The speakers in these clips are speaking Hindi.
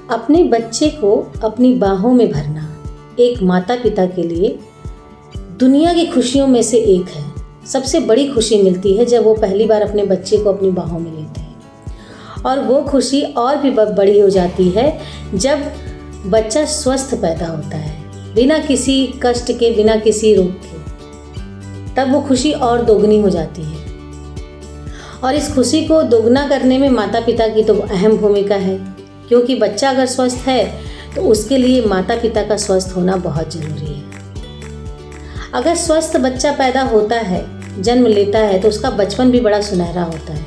अपने बच्चे को अपनी बाहों में भरना एक माता पिता के लिए दुनिया की खुशियों में से एक है। सबसे बड़ी खुशी मिलती है जब वो पहली बार अपने बच्चे को अपनी बाहों में लेते हैं, और वो खुशी और भी बड़ी हो जाती है जब बच्चा स्वस्थ पैदा होता है, बिना किसी कष्ट के, बिना किसी रोग के। तब वो खुशी और दोगुनी हो जाती है। और इस खुशी को दोगुना करने में माता पिता की तो अहम भूमिका है, क्योंकि बच्चा अगर स्वस्थ है तो उसके लिए माता पिता का स्वस्थ होना बहुत ज़रूरी है। अगर स्वस्थ बच्चा पैदा होता है, जन्म लेता है, तो उसका बचपन भी बड़ा सुनहरा होता है,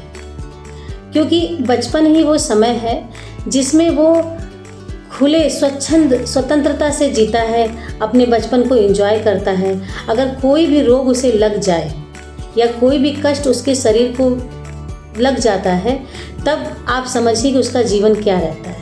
क्योंकि बचपन ही वो समय है जिसमें वो खुले स्वतंत्रता से जीता है, अपने बचपन को एंजॉय करता है। अगर कोई भी रोग उसे लग जाए या कोई भी कष्ट उसके शरीर को लग जाता है, तब आप समझिए कि उसका जीवन क्या रहता है।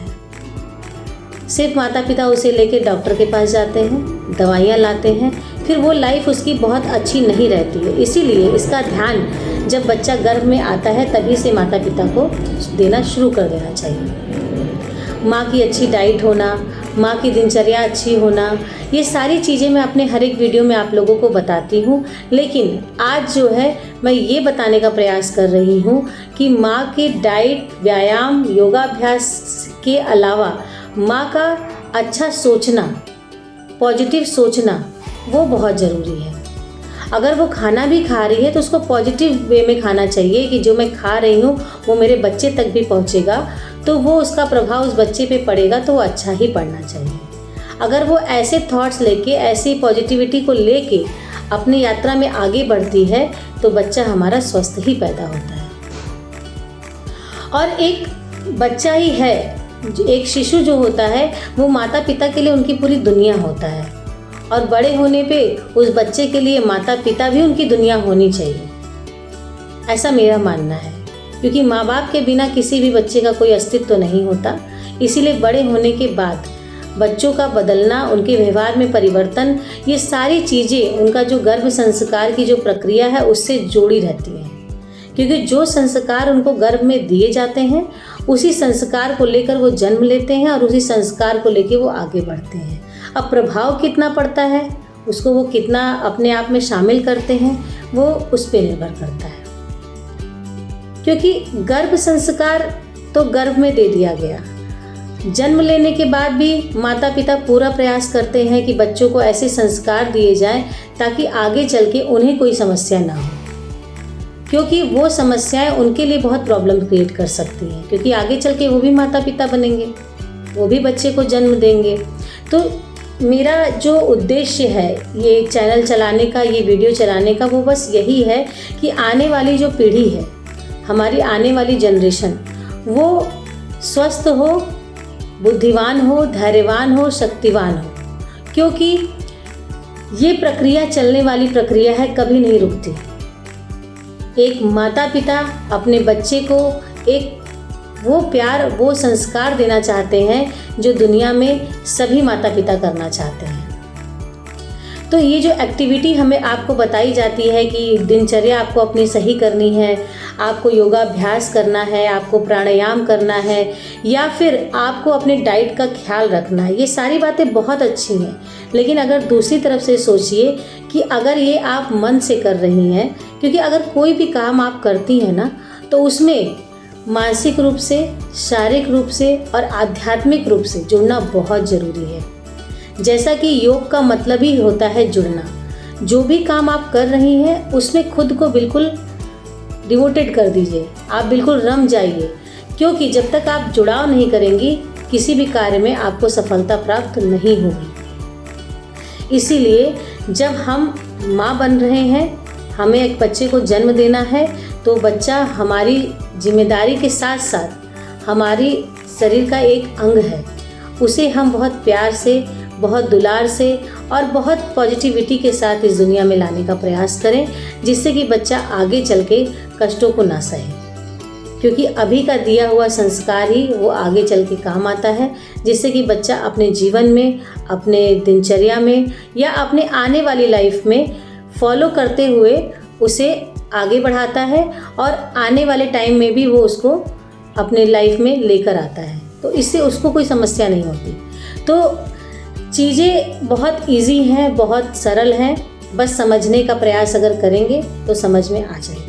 सिर्फ माता पिता उसे लेके डॉक्टर के पास जाते हैं, दवाइयाँ लाते हैं, फिर वो लाइफ उसकी बहुत अच्छी नहीं रहती है। इसीलिए इसका ध्यान जब बच्चा गर्भ में आता है तभी से माता पिता को देना शुरू कर देना चाहिए। माँ की अच्छी डाइट होना, माँ की दिनचर्या अच्छी होना, ये सारी चीज़ें मैं अपने हर एक वीडियो में आप लोगों को बताती हूँ। लेकिन आज जो है मैं ये बताने का प्रयास कर रही हूँ कि माँ की डाइट, व्यायाम, योगाभ्यास के अलावा माँ का अच्छा सोचना, पॉजिटिव सोचना, वो बहुत ज़रूरी है। अगर वो खाना भी खा रही है तो उसको पॉजिटिव वे में खाना चाहिए कि जो मैं खा रही हूँ वो मेरे बच्चे तक भी पहुँचेगा, तो वो उसका प्रभाव उस बच्चे पे पड़ेगा, तो वो अच्छा ही पड़ना चाहिए। अगर वो ऐसे थॉट्स लेके, ऐसी पॉजिटिविटी को लेके अपनी यात्रा में आगे बढ़ती है तो बच्चा हमारा स्वस्थ ही पैदा होता है। और एक बच्चा ही है, एक शिशु जो होता है वो माता पिता के लिए उनकी पूरी दुनिया होता है, और बड़े होने पे उस बच्चे के लिए माता पिता भी उनकी दुनिया होनी चाहिए, ऐसा मेरा मानना है। क्योंकि माँ बाप के बिना किसी भी बच्चे का कोई अस्तित्व तो नहीं होता। इसीलिए बड़े होने के बाद बच्चों का बदलना, उनके व्यवहार में परिवर्तन, ये सारी चीज़ें उनका जो गर्भ संस्कार की जो प्रक्रिया है उससे जुड़ी रहती हैं। क्योंकि जो संस्कार उनको गर्भ में दिए जाते हैं उसी संस्कार को लेकर वो जन्म लेते हैं और उसी संस्कार को लेकर वो आगे बढ़ते हैं। अब प्रभाव कितना पड़ता है, उसको वो कितना अपने आप में शामिल करते हैं, वो उस पर निर्भर करता है। क्योंकि गर्भ संस्कार तो गर्भ में दे दिया गया, जन्म लेने के बाद भी माता पिता पूरा प्रयास करते हैं कि बच्चों को ऐसे संस्कार दिए जाएं ताकि आगे चल के उन्हें कोई समस्या ना हो, क्योंकि वो समस्याएं उनके लिए बहुत प्रॉब्लम क्रिएट कर सकती हैं। क्योंकि आगे चल के वो भी माता पिता बनेंगे, वो भी बच्चे को जन्म देंगे। तो मेरा जो उद्देश्य है ये चैनल चलाने का, ये वीडियो चलाने का, वो बस यही है कि आने वाली जो पीढ़ी है, हमारी आने वाली जनरेशन, वो स्वस्थ हो, बुद्धिमान हो, धैर्यवान हो, शक्तिवान हो। क्योंकि ये प्रक्रिया चलने वाली प्रक्रिया है, कभी नहीं रुकती। एक माता पिता अपने बच्चे को एक वो प्यार, वो संस्कार देना चाहते हैं जो दुनिया में सभी माता पिता करना चाहते हैं। तो ये जो एक्टिविटी हमें आपको बताई जाती है कि दिनचर्या आपको अपनी सही करनी है, आपको योगाभ्यास करना है, आपको प्राणायाम करना है, या फिर आपको अपने डाइट का ख्याल रखना है, ये सारी बातें बहुत अच्छी हैं। लेकिन अगर दूसरी तरफ से सोचिए कि अगर ये आप मन से कर रही हैं, क्योंकि अगर कोई भी काम आप करती हैं ना, तो उसमें मानसिक रूप से, शारीरिक रूप से और आध्यात्मिक रूप से जुड़ना बहुत ज़रूरी है। जैसा कि योग का मतलब ही होता है जुड़ना। जो भी काम आप कर रही हैं उसमें खुद को बिल्कुल डिवोटेड कर दीजिए, आप बिल्कुल रम जाइए, क्योंकि जब तक आप जुड़ाव नहीं करेंगी किसी भी कार्य में आपको सफलता प्राप्त नहीं होगी। इसीलिए जब हम माँ बन रहे हैं, हमें एक बच्चे को जन्म देना है, तो बच्चा हमारी जिम्मेदारी के साथ साथ हमारी शरीर का एक अंग है। उसे हम बहुत प्यार से, बहुत दुलार से और बहुत पॉजिटिविटी के साथ इस दुनिया में लाने का प्रयास करें, जिससे कि बच्चा आगे चल के कष्टों को ना सहे। क्योंकि अभी का दिया हुआ संस्कार ही वो आगे चल के काम आता है, जिससे कि बच्चा अपने जीवन में, अपने दिनचर्या में या अपने आने वाली लाइफ में फॉलो करते हुए उसे आगे बढ़ाता है और आने वाले टाइम में भी वो उसको अपने लाइफ में लेकर आता है। तो इससे उसको कोई समस्या नहीं होती। तो चीज़ें बहुत इजी हैं, बहुत सरल हैं, बस समझने का प्रयास अगर करेंगे तो समझ में आ जाएगी।